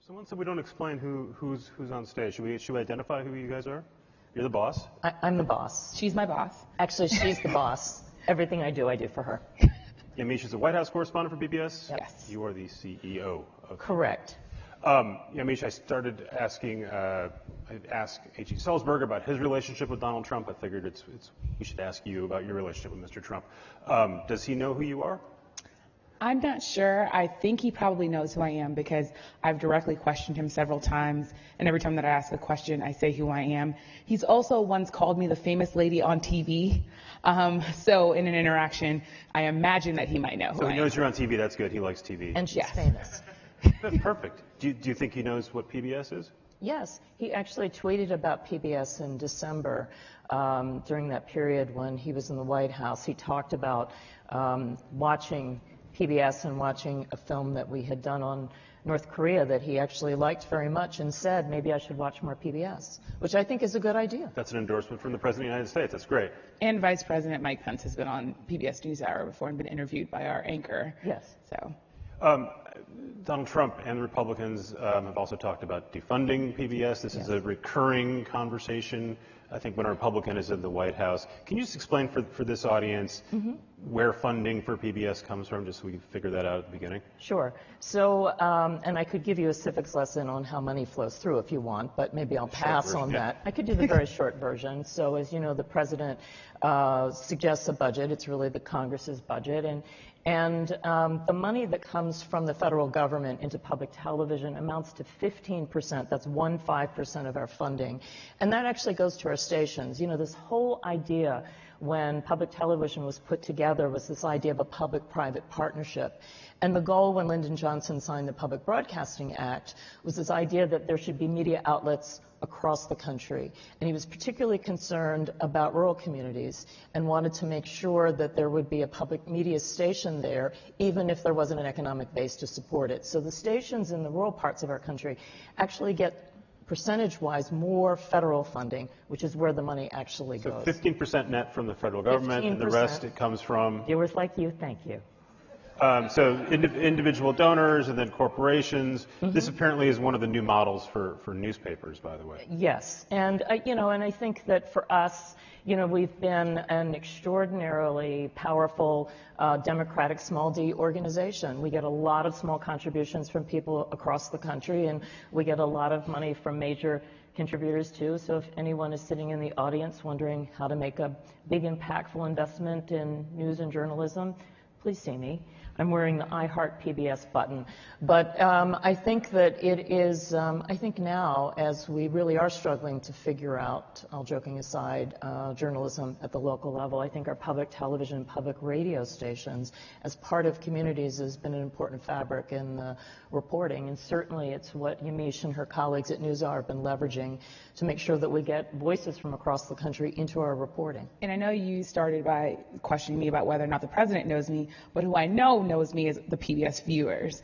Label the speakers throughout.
Speaker 1: Someone said we don't explain who's on stage. Should we identify who you guys are? You're the boss.
Speaker 2: I'm the boss.
Speaker 3: She's my boss.
Speaker 2: Actually, she's the boss. Everything I do for her.
Speaker 1: Yamiche is a White House correspondent for PBS.
Speaker 2: Yes.
Speaker 1: You are the CEO.
Speaker 2: Correct.
Speaker 1: Yamiche, I started asking, I asked H.E. Sulzberger about his relationship with Donald Trump. I figured we should ask you about your relationship with Mr. Trump. Does he know who you are?
Speaker 3: I'm not sure. I think he probably knows who I am because I've directly questioned him several times, and every time that I ask a question, I say who I am. He's also once called me the famous lady on TV. So in an interaction, I imagine that he might know who I am.
Speaker 1: So he knows you're on TV. That's good. He likes TV.
Speaker 2: And she's famous.
Speaker 1: That's perfect. Do you think he knows what PBS is?
Speaker 2: Yes. He actually tweeted about PBS in December during that period when he was in the White House. He talked about watching PBS and watching a film that we had done on North Korea that he actually liked very much and said, maybe I should watch more PBS, which I think is a good idea.
Speaker 1: That's an endorsement from the President of the United States. That's great.
Speaker 3: And Vice President Mike Pence has been on PBS NewsHour before and been interviewed by our anchor.
Speaker 2: Yes.
Speaker 3: So.
Speaker 1: Donald Trump and the Republicans have also talked about defunding PBS. This is a recurring conversation, I think, when a Republican is in the White House. Can you just explain for this audience where funding for PBS comes from, just so we can figure that out at the beginning?
Speaker 2: Sure. So, and I could give you a civics lesson on how money flows through if you want, but maybe I'll pass on that. I could do the very short version. So, as you know, the president suggests a budget. It's really the Congress's budget. And the money that comes from the federal government into public television amounts to 15%. That's 15% of our funding. And that actually goes to our stations. You know, this whole idea when public television was put together was this idea of a public-private partnership. And the goal when Lyndon Johnson signed the Public Broadcasting Act was this idea that there should be media outlets across the country. And he was particularly concerned about rural communities and wanted to make sure that there would be a public media station there, even if there wasn't an economic base to support it. So the stations in the rural parts of our country actually get percentage-wise more federal funding, which is where the money actually goes.
Speaker 1: So 15% net from the federal government, 15%. And the rest it comes from?
Speaker 2: Viewers like you, thank you.
Speaker 1: So individual donors and then corporations. This apparently is one of the new models for newspapers, by the way.
Speaker 2: Yes, and and I think that for us, we've been an extraordinarily powerful democratic small d organization. We get a lot of small contributions from people across the country, and we get a lot of money from major contributors too. So if anyone is sitting in the audience wondering how to make a big impactful investment in news and journalism, please see me. I'm wearing the I Heart PBS button. But I think that it is, I think now, as we really are struggling to figure out, all joking aside, journalism at the local level, I think our public television and public radio stations as part of communities has been an important fabric in the reporting. And certainly it's what Yamiche and her colleagues at NewsHour have been leveraging to make sure that we get voices from across the country into our reporting.
Speaker 3: And I know you started by questioning me about whether or not the president knows me, but who I know knows me is the PBS viewers.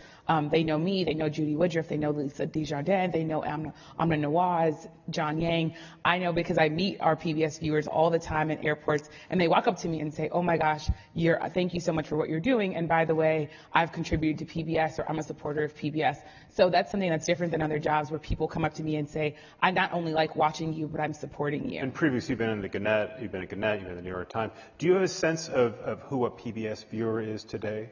Speaker 3: They know me, they know Judy Woodruff, they know Lisa Desjardins, they know Amna Nawaz, John Yang. I know because I meet our PBS viewers all the time in airports, and they walk up to me and say, oh my gosh, thank you so much for what you're doing, and by the way, I've contributed to PBS, or I'm a supporter of PBS. So that's something that's different than other jobs where people come up to me and say, I not only like watching you, but I'm supporting you.
Speaker 1: And previously you've been in the Gannett, you've been at the New York Times. Do you have a sense of who a PBS viewer is today?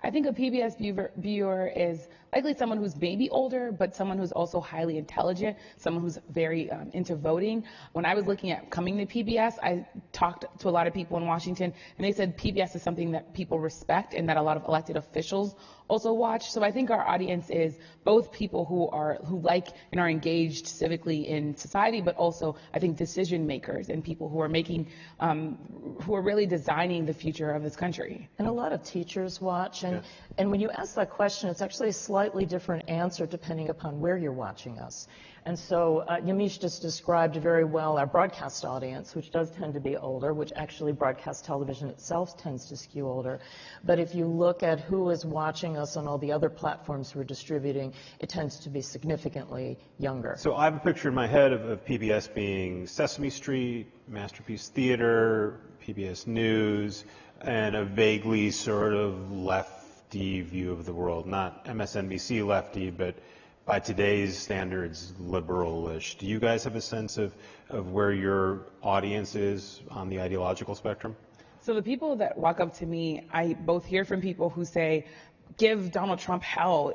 Speaker 3: I think a PBS viewer is likely someone who's maybe older, but someone who's also highly intelligent, someone who's very into voting. When I was looking at coming to PBS, I talked to a lot of people in Washington, and they said PBS is something that people respect and that a lot of elected officials also watch. So I think our audience is both people who like and are engaged civically in society, but also I think decision makers and people who are making, who are really designing the future of this country.
Speaker 2: And a lot of teachers watch, and when you ask that question, it's actually a slightly different answer depending upon where you're watching us. And so Yamiche just described very well our broadcast audience, which does tend to be older, which actually broadcast television itself tends to skew older. But if you look at who is watching us on all the other platforms we're distributing, it tends to be significantly younger.
Speaker 1: So I have a picture in my head of PBS being Sesame Street, Masterpiece Theater, PBS News, and a vaguely sort of lefty view of the world. Not MSNBC lefty, but by today's standards, liberal-ish. Do you guys have a sense of where your audience is on the ideological spectrum?
Speaker 3: So the people that walk up to me, I both hear from people who say, give Donald Trump hell,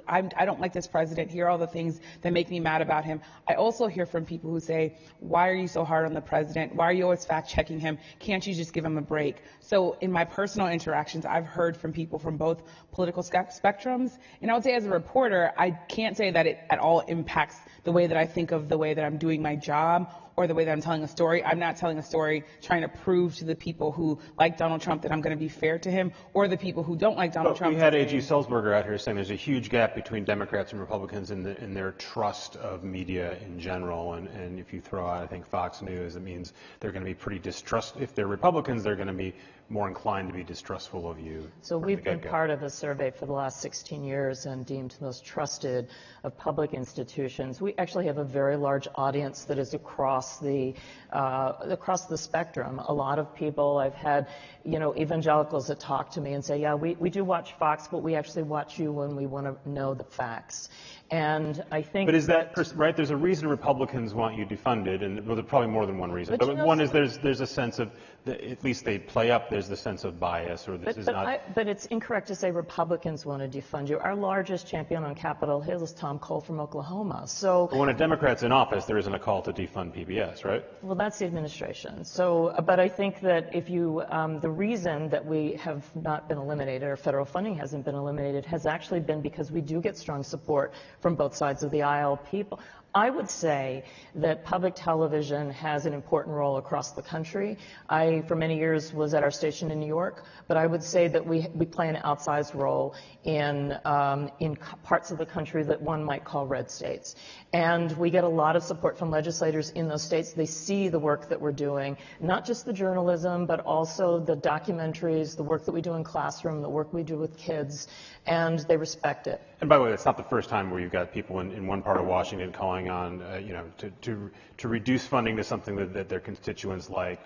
Speaker 3: I don't like this president, here are all the things that make me mad about him. I also hear from people who say, why are you so hard on the president? Why are you always fact-checking him? Can't you just give him a break? So in my personal interactions, I've heard from people from both political spectrums. And I would say as a reporter, I can't say that it at all impacts the way that I think of the way that I'm doing my job or the way that I'm telling a story. I'm not telling a story trying to prove to the people who like Donald Trump that I'm going to be fair to him, or the people who don't like Donald Trump.
Speaker 1: We had A.G. Sulzberger out here saying there's a huge gap between Democrats and Republicans in their trust of media in general. And if you throw out, I think, Fox News, it means they're going to be pretty distrustful. If they're Republicans, they're going to be more inclined to be distrustful of you.
Speaker 2: So we've been part of a survey for the last 16 years and deemed most trusted of public institutions. We actually have a very large audience that is across the spectrum. A lot of people, I've had, evangelicals that talk to me and say, yeah, we do watch Fox, but we actually watch you when we want to know the facts. And I think.
Speaker 1: But is that right? There's a reason Republicans want you defunded, and well, there's probably more than one reason. But one is there's a sense of, at least they play up. There's the sense of bias, or this is not.
Speaker 2: But it's incorrect to say Republicans want to defund you. Our largest champion on Capitol Hill is Tom Cole from Oklahoma. So.
Speaker 1: But when a Democrat's in office, there isn't a call to defund PBS, right?
Speaker 2: Well, that's the administration. So, but I think that if you, the reason that we have not been eliminated, or federal funding hasn't been eliminated, has actually been because we do get strong support from both sides of the aisle. I would say that public television has an important role across the country. I, for many years, was at our station in New York, but I would say that we play an outsized role in parts of the country that one might call red states. And we get a lot of support from legislators in those states. They see the work that we're doing, not just the journalism, but also the documentaries, the work that we do in classroom, the work we do with kids, and they respect it.
Speaker 1: And by the way, it's not the first time where you've got people in one part of Washington calling on, to reduce funding to something that their constituents like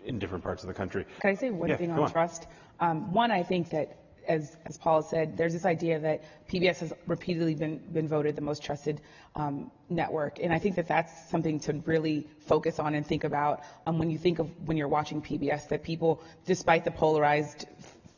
Speaker 1: in different parts of the country.
Speaker 3: Can I say one thing on trust? One, I think that, as Paula said, there's this idea that PBS has repeatedly been voted the most trusted network, and I think that that's something to really focus on and think about when you're watching PBS, that people, despite the polarized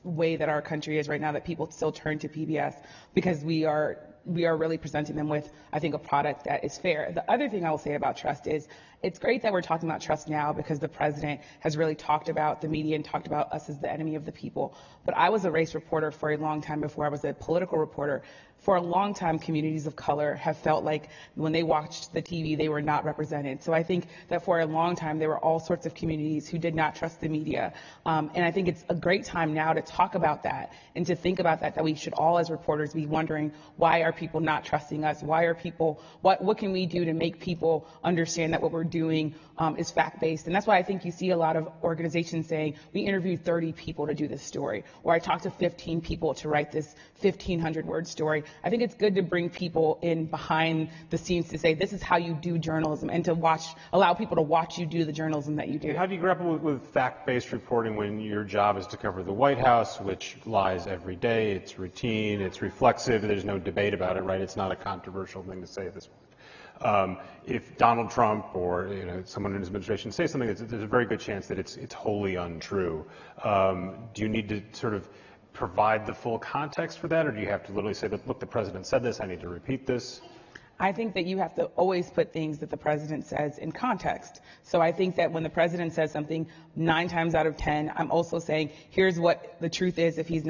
Speaker 3: way that our country is right now, that people still turn to PBS because we are really presenting them with, I think, a product that is fair. The other thing I will say about trust is it's great that we're talking about trust now because the president has really talked about the media and talked about us as the enemy of the people. But I was a race reporter for a long time before I was a political reporter. For a long time, communities of color have felt like when they watched the TV, they were not represented. So I think that for a long time, there were all sorts of communities who did not trust the media. And I think it's a great time now to talk about that and to think about that we should all as reporters be wondering, why are people not trusting us? Why are people, what can we do to make people understand that what we're doing is fact-based? And that's why I think you see a lot of organizations saying, we interviewed 30 people to do this story, or I talked to 15 people to write this 1,500-word story. I think it's good to bring people in behind the scenes to say, this is how you do journalism, and to allow people to watch you do the journalism that you do.
Speaker 1: How do you grapple with fact-based reporting when your job is to cover the White House, which lies every day, it's routine, it's reflexive, there's no debate about it, right? It's not a controversial thing to say at this point. If Donald Trump or someone in his administration says something, there's a very good chance that it's wholly untrue. Do you need to sort of provide the full context for that, or do you have to literally say that, look, the president said this, I need to repeat this?
Speaker 3: I think that you have to always put things that the president says in context. So I think that when the president says something, 9 times out of 10, I'm also saying, here's what the truth is if he's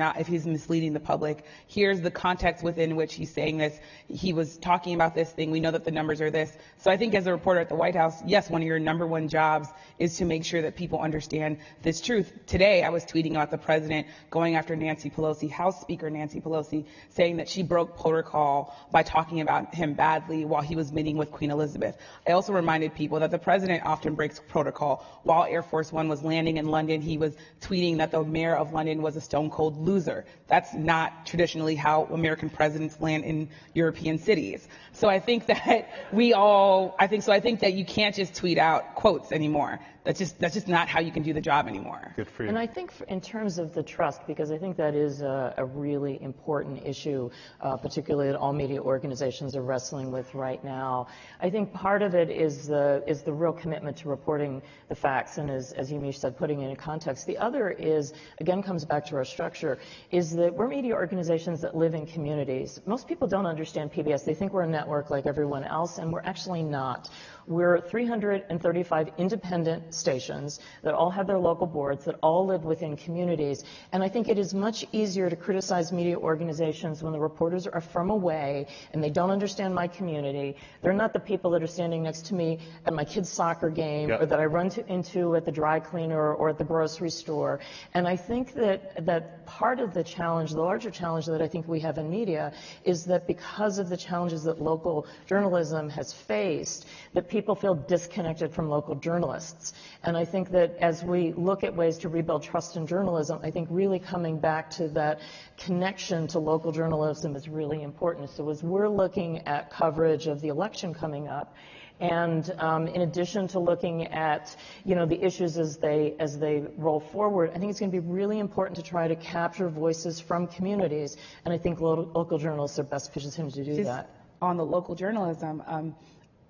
Speaker 3: misleading the public. Here's the context within which he's saying this. He was talking about this thing. We know that the numbers are this. So I think as a reporter at the White House, yes, one of your number one jobs is to make sure that people understand this truth. Today, I was tweeting about the president going after Nancy Pelosi, House Speaker Nancy Pelosi, saying that she broke protocol by talking about him badly while he was meeting with Queen Elizabeth. I also reminded people that the president often breaks protocol. While Air Force One was landing in London, he was tweeting that the mayor of London was a stone cold loser. That's not traditionally how American presidents land in European cities. So I think that I think that you can't just tweet out quotes anymore. That's just not how you can do the job anymore.
Speaker 1: Good for you.
Speaker 2: And I think in terms of the trust, because I think that is a really important issue, particularly that all media organizations are wrestling with right now. I think part of it is the real commitment to reporting the facts, and as Yamiche said, putting it in context. The other is, again, comes back to our structure, is that we're media organizations that live in communities. Most people don't understand PBS. They think we're a network like everyone else, and we're actually not. We're 335 independent stations that all have their local boards, that all live within communities. And I think it is much easier to criticize media organizations when the reporters are from away and they don't understand my community. They're not the people that are standing next to me at my kid's soccer game, or that I run into at the dry cleaner or at the grocery store. And I think that part of the challenge, the larger challenge that I think we have in media, is that because of the challenges that local journalism has faced, that people feel disconnected from local journalists. And I think that as we look at ways to rebuild trust in journalism, I think really coming back to that connection to local journalism is really important. So as we're looking at coverage of the election coming up, and in addition to looking at, the issues as they roll forward, I think it's going to be really important to try to capture voices from communities. And I think local journalists are best positioned to do that.
Speaker 3: On the local journalism,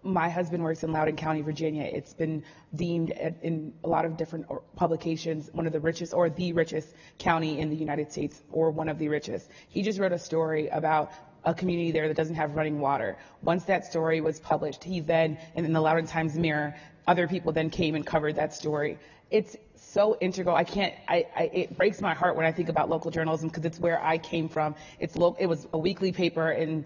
Speaker 3: my husband works in Loudoun County, Virginia. It's been deemed in a lot of different publications one of the richest or the richest county in the United States, or one of the richest. He just wrote a story about a community there that doesn't have running water. Once that story was published, he then, and in the Loudoun Times Mirror, other people then came and covered that story. It's so integral. It breaks my heart when I think about local journalism, because it's where I came from. It was a weekly paper in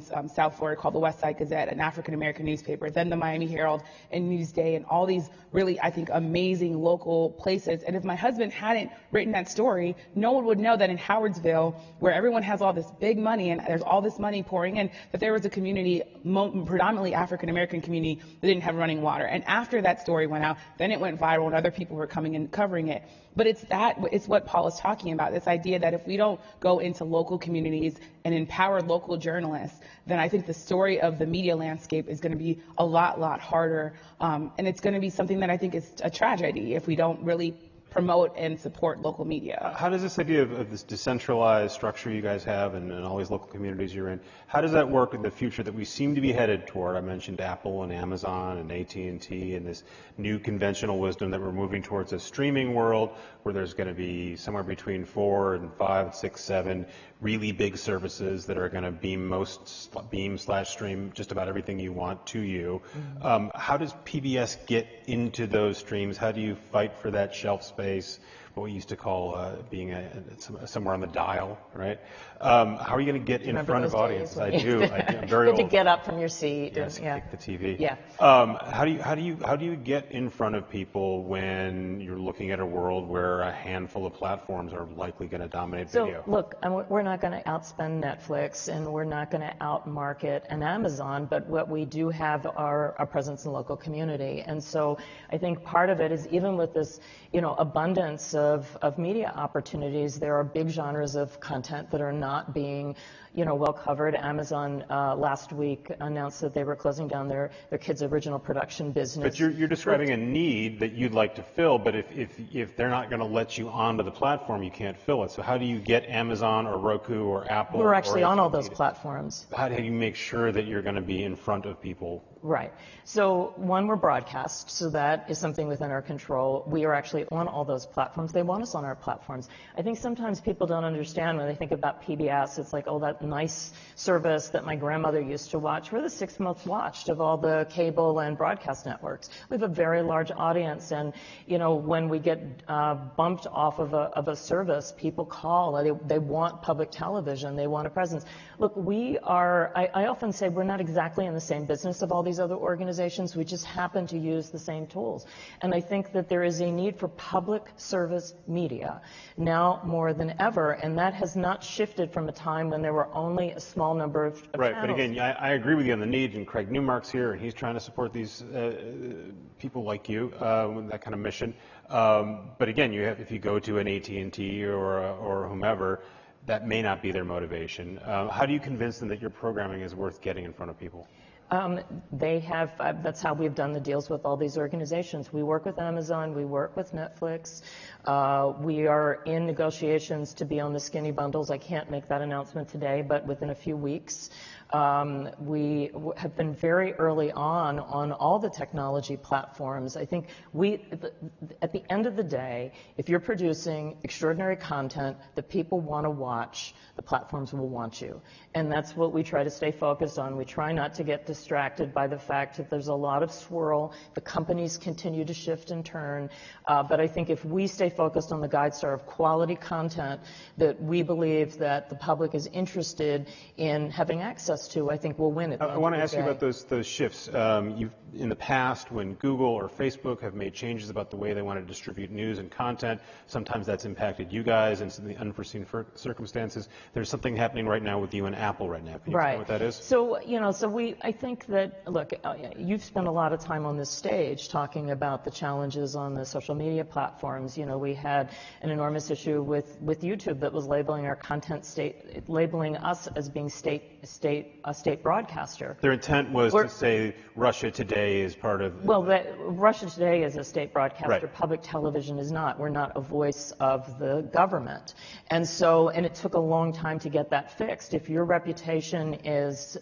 Speaker 3: South Florida called the West Side Gazette, an African-American newspaper, then the Miami Herald and Newsday, and all these really, I think, amazing local places. And if my husband hadn't written that story, no one would know that in Howardsville, where everyone has all this big money and there's all this money pouring in, that there was a community, predominantly African-American community, that didn't have running water. And after that story went out, then it went viral and other people were coming in covering it. But it's what Paul is talking about, this idea that if we don't go into local communities and empower local journalists, then I think the story of the media landscape is going to be a lot harder. And it's going to be something that I think is a tragedy if we don't really promote and support local media.
Speaker 1: How does this idea of this decentralized structure you guys have and all these local communities you're in, how does that work in the future that we seem to be headed toward? I mentioned Apple and Amazon and AT&T and this new conventional wisdom that we're moving towards a streaming world where there's going to be somewhere between 4 and 5, 6, 7 really big services that are going to beam/stream just about everything you want to you. Mm-hmm. How does PBS get into those streams? How do you fight for that shelf space, what we used to call being somewhere on the dial, right? How are you going to get in front of audiences? I do. I'm very old.
Speaker 2: To get up from your seat.
Speaker 1: Yes, kick the TV.
Speaker 2: Yeah.
Speaker 1: How do you get in front of people when you're looking at a world where a handful of platforms are likely going to dominate video?
Speaker 2: So look, we're not going to outspend Netflix, and we're not going to outmarket an Amazon, but what we do have are a presence in the local community. And so I think part of it is, even with this, abundance of media opportunities, there are big genres of content that are not being well covered. Amazon last week announced that they were closing down their kids' original production business.
Speaker 1: But you're describing a need that you'd like to fill, but if they're not going to let you onto the platform, you can't fill it. So how do you get Amazon or Roku or Apple?
Speaker 2: We're actually on all those platforms.
Speaker 1: How do you make sure that you're going to be in front of people?
Speaker 2: Right. So one, we're broadcast, so that is something within our control. We are actually on all those platforms. They want us on our platforms. I think sometimes people don't understand when they think about PBS, it's like, oh, that nice service that my grandmother used to watch. We're the 6th most watched of all the cable and broadcast networks. We have a very large audience, and when we get bumped off of a service, people call. They want public television. They want a presence. Look, we are, I often say we're not exactly in the same business of all these other organizations. We just happen to use the same tools. And I think that there is a need for public service media now more than ever, and that has not shifted from a time when there were only a small number of
Speaker 1: right,
Speaker 2: channels.
Speaker 1: But again, I agree with you on the need, and Craig Newmark's here, and he's trying to support these people like you with that kind of mission. But again, if you go to an AT&T or whomever, that may not be their motivation. How do you convince them that your programming is worth getting in front of people?
Speaker 2: They have, that's how we've done the deals with all these organizations. We work with Amazon, we work with Netflix. We are in negotiations to be on the skinny bundles. I can't make that announcement today, but within a few weeks. We have been very early on all the technology platforms. I think at the end of the day, if you're producing extraordinary content that people want to watch, the platforms will want you. And that's what we try to stay focused on. We try not to get distracted by the fact that there's a lot of swirl. The companies continue to shift and turn. But I think if we stay focused on the guide star of quality content that we believe that the public is interested in having access to, I think we'll win it.
Speaker 1: I want to ask you about those shifts. In the past, when Google or Facebook have made changes about the way they want to distribute news and content, sometimes that's impacted you guys in some of the unforeseen circumstances. There's something happening right now with you and Apple right now. Can you explain what that is?
Speaker 2: So, I think that, look, you've spent a lot of time on this stage talking about the challenges on the social media platforms. We had an enormous issue with YouTube that was labeling our content labeling us as being a state broadcaster.
Speaker 1: Their intent was to say Russia Today is part of...
Speaker 2: Well, Russia Today is a state broadcaster.
Speaker 1: Right.
Speaker 2: Public television is not. We're not a voice of the government. And it took a long time to get that fixed. If your reputation is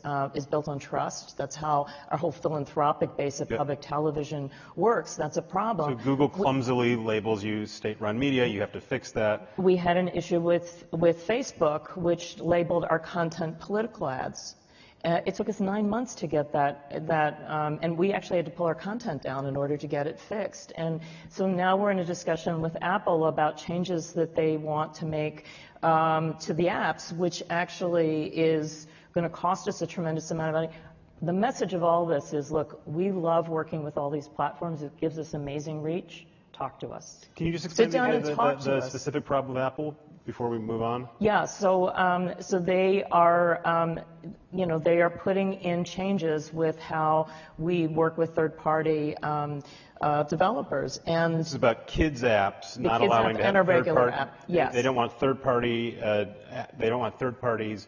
Speaker 2: built on trust, that's how our whole philanthropic base of public television works. That's a problem.
Speaker 1: So Google clumsily labels you state-run media. You have to fix that.
Speaker 2: We had an issue with Facebook, which labeled our content political ads. It took us 9 months to get that, and we actually had to pull our content down in order to get it fixed. And so now we're in a discussion with Apple about changes that they want to make to the apps, which actually is going to cost us a tremendous amount of money. The message of all this is, look, we love working with all these platforms. It gives us amazing reach. Talk to us.
Speaker 1: Can you just explain the specific problem with Apple before we move on?
Speaker 2: Yeah, so they are, they are putting in changes with how we work with third-party developers. And
Speaker 1: this is about kids apps, not
Speaker 2: kids
Speaker 1: allowing
Speaker 2: app
Speaker 1: to have
Speaker 2: and a regular
Speaker 1: third-party.
Speaker 2: app. Yes.
Speaker 1: They don't want third-party. They don't want third parties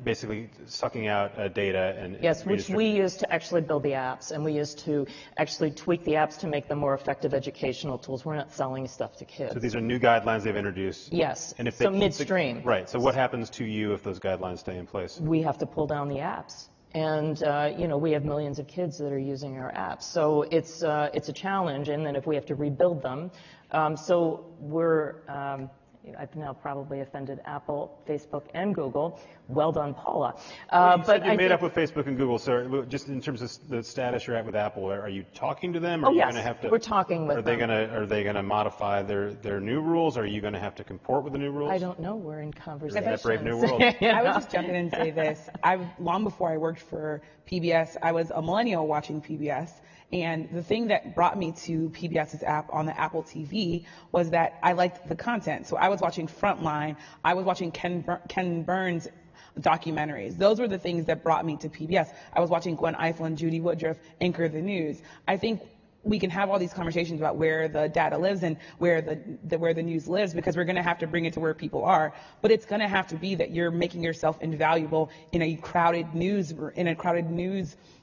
Speaker 1: basically sucking out data and
Speaker 2: yes, which we use to actually build the apps, and we use to actually tweak the apps to make them more effective educational tools. We're not selling stuff to kids.
Speaker 1: So these are new guidelines they've introduced.
Speaker 2: Yes.
Speaker 1: And if
Speaker 2: so midstream.
Speaker 1: Right. So what happens to you if those guidelines stay in place?
Speaker 2: We have to pull down the apps. And, we have millions of kids that are using our apps. So it's a challenge. And then if we have to rebuild them, I've now probably offended Apple, Facebook, and Google. Well done, Paula.
Speaker 1: But you made up with Facebook and Google. So just in terms of the status you're at with Apple, are you talking to them? Are you
Speaker 2: yes,
Speaker 1: going to have to,
Speaker 2: we're talking with them.
Speaker 1: Are they going to modify their new rules? Are you going to have to comport with the new rules?
Speaker 2: I don't know. We're in conversation.
Speaker 1: That brave new world.
Speaker 3: I would just jump in and say this. Long before I worked for PBS, I was a millennial watching PBS. And the thing that brought me to PBS's app on the Apple TV was that I liked the content. So I was watching Frontline. I was watching Ken Burns documentaries. Those were the things that brought me to PBS. I was watching Gwen Ifill and Judy Woodruff anchor the news. I think we can have all these conversations about where the data lives and where the news lives, because we're going to have to bring it to where people are. But it's going to have to be that you're making yourself invaluable in a crowded news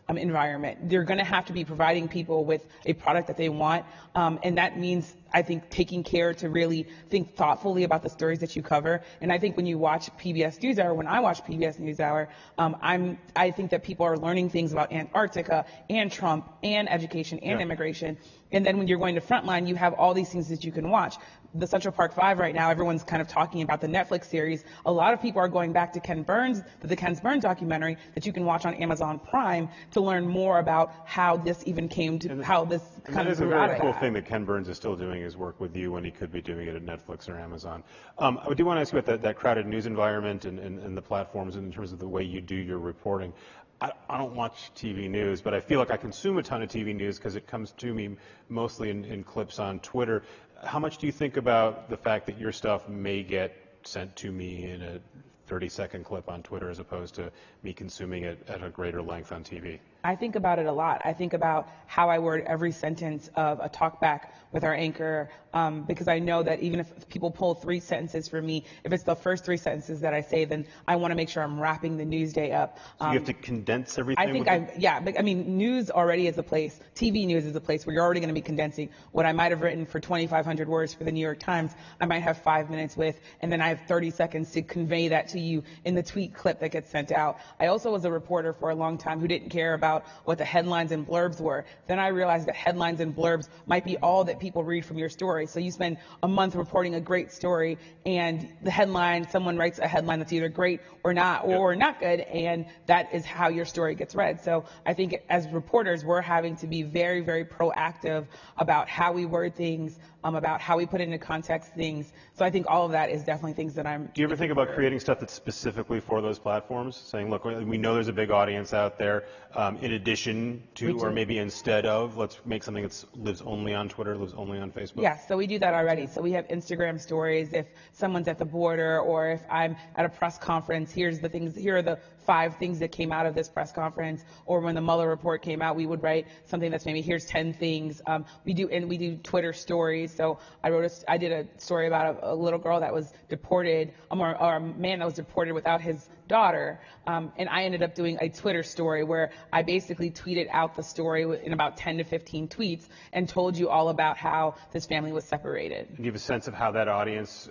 Speaker 3: environment. You're going to have to be providing people with a product that they want, and that means, I think, taking care to really think thoughtfully about the stories that you cover. And I think when you watch PBS NewsHour, when I watch PBS NewsHour, I think that people are learning things about Antarctica and Trump and education and immigration. And then when you're going to Frontline, you have all these things that you can watch. The Central Park 5 right now, everyone's kind of talking about the Netflix series. A lot of people are going back to the Ken Burns documentary that you can watch on Amazon Prime to learn more about how this even came to, how this kind of grew out of that.
Speaker 1: That is a very cool thing that Ken Burns is still doing his work with you when he could be doing it at Netflix or Amazon. I do want to ask you about that crowded news environment and the platforms in terms of the way you do your reporting. I don't watch TV news, but I feel like I consume a ton of TV news because it comes to me mostly in clips on Twitter. How much do you think about the fact that your stuff may get sent to me in a 30-second clip on Twitter as opposed to me consuming it at a greater length on TV?
Speaker 3: I think about it a lot. I think about how I word every sentence of a talkback with our anchor, because I know that even if people pull 3 sentences from me, if it's the first 3 sentences that I say, then I want to make sure I'm wrapping the news day up.
Speaker 1: So you have to condense everything?
Speaker 3: I think but I mean, news already is a place, TV news is a place where you're already going to be condensing. What I might have written for 2,500 words for the New York Times, I might have 5 minutes with, and then I have 30 seconds to convey that to you in the tweet clip that gets sent out. I also was a reporter for a long time who didn't care about what the headlines and blurbs were. Then I realized that headlines and blurbs might be all that people read from your story. So you spend a month reporting a great story, and the headline, someone writes a headline that's either great or not, or not good, and that is how your story gets read. So I think as reporters, we're having to be very, very proactive about how we word things, about how we put into context things. So I think all of that is definitely things that I'm...
Speaker 1: Do you ever think about creating stuff that's specifically for those platforms? Saying, look, we know there's a big audience out there. In addition to, or maybe instead of, let's make something that lives only on Twitter, lives only on Facebook?
Speaker 3: Yes, so we do that already. So we have Instagram stories. If someone's at the border, or if I'm at a press conference, here are the 5 things that came out of this press conference. Or when the Mueller report came out, we would write something that's maybe here's 10 things. We do Twitter stories. So I did a story about a little girl that was deported, or a man that was deported without his daughter, and I ended up doing a Twitter story where I basically tweeted out the story in about 10 to 15 tweets and told you all about how this family was separated.
Speaker 1: Do you have a sense of how that audience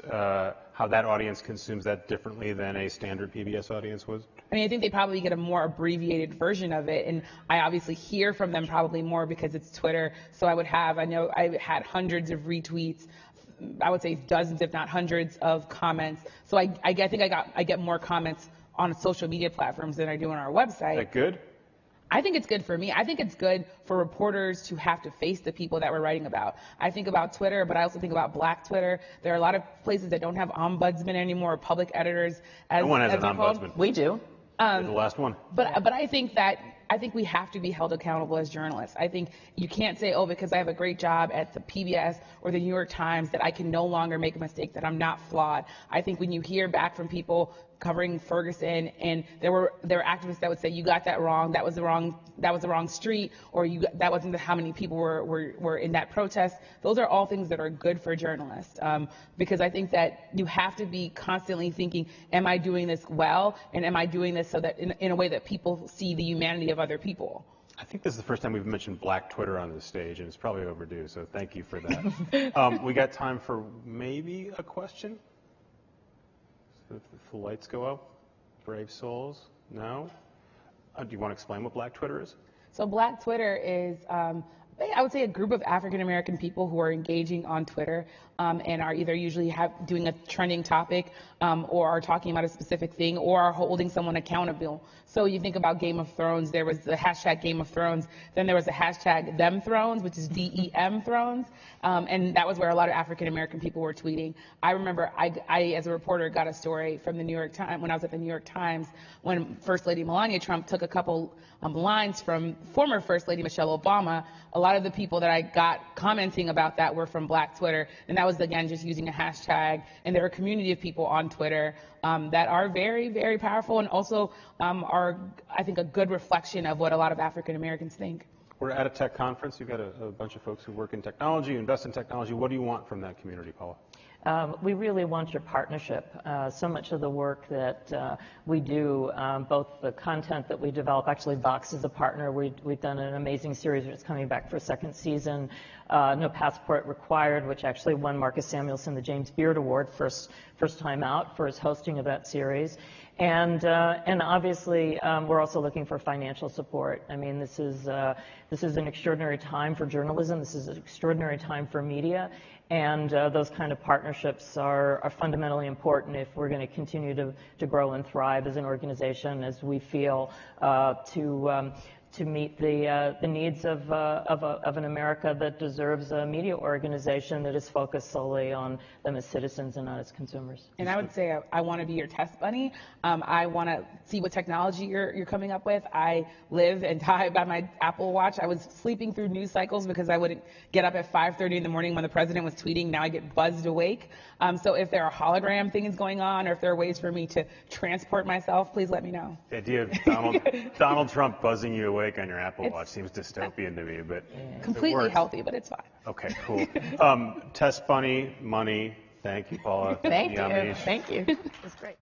Speaker 1: consumes that differently than a standard PBS audience was?
Speaker 3: I mean, I think they probably get a more abbreviated version of it, and I obviously hear from them probably more because it's Twitter. So I know I had hundreds of retweets. I would say dozens, if not hundreds, of comments. So I think I get more comments on social media platforms than I do on our website.
Speaker 1: Is that good?
Speaker 3: I think it's good for me. I think it's good for reporters to have to face the people that we're writing about. I think about Twitter, but I also think about Black Twitter. There are a lot of places that don't have ombudsmen anymore, or public editors.
Speaker 1: No one has an ombudsman.
Speaker 2: We do.
Speaker 1: You're the last one.
Speaker 3: But I think we have to be held accountable as journalists. I think you can't say, because I have a great job at the PBS or the New York Times, that I can no longer make a mistake, that I'm not flawed. I think when you hear back from people covering Ferguson, and there were activists that would say, you got that wrong, that was the wrong street, or that wasn't how many people were in that protest. Those are all things that are good for journalists, because I think that you have to be constantly thinking, am I doing this well, and am I doing this so that in a way that people see the humanity of other people?
Speaker 1: I think this is the first time we've mentioned Black Twitter on this stage, and it's probably overdue, so thank you for that. We got time for maybe a question? So if the lights go up, brave souls? No? Do you want to explain what Black Twitter is?
Speaker 3: So Black Twitter is, I would say, a group of African American people who are engaging on Twitter, and are either usually doing a trending topic, or are talking about a specific thing, or are holding someone accountable. So you think about Game of Thrones, there was the hashtag Game of Thrones, then there was the hashtag Them Thrones, which is DEM Thrones, and that was where a lot of African American people were tweeting. I remember I as a reporter got a story from the New York Times when I was at the New York Times when First Lady Melania Trump took a couple lines from former First Lady Michelle Obama. A lot of the people that I got commenting about that were from Black Twitter, and that was, again, just using a hashtag. And there are a community of people on Twitter that are very, very powerful, and also are, I think, a good reflection of what a lot of African Americans think.
Speaker 1: We're at a tech conference. You've got a bunch of folks who work in technology, invest in technology. What do you want from that community, Paula?
Speaker 2: We really want your partnership. So much of the work that we do, both the content that we develop, actually Vox is a partner. We've done an amazing series that's coming back for a second season, No Passport Required, which actually won Marcus Samuelsson the James Beard Award first time out for his hosting of that series. And obviously, we're also looking for financial support. I mean, this is an extraordinary time for journalism. This is an extraordinary time for media. And those kind of partnerships are fundamentally important if we're going to continue to grow and thrive as an organization, as we feel to meet the needs of an America that deserves a media organization that is focused solely on them as citizens and not as consumers.
Speaker 3: And I would say I want to be your test bunny. I want to see what technology you're coming up with. I live and die by my Apple Watch. I was sleeping through news cycles because I wouldn't get up at 5:30 in the morning when the president was tweeting. Now I get buzzed awake. So if there are hologram things going on, or if there are ways for me to transport myself, please let me know.
Speaker 1: The idea of Donald Trump buzzing you awake awake on your Apple Watch seems dystopian to me, but
Speaker 3: Completely healthy, but it's fine.
Speaker 1: Okay, cool. Test Bunny, money. Thank you, Paula.
Speaker 2: Thank you.
Speaker 1: Yamiche.
Speaker 2: Thank you. It's great.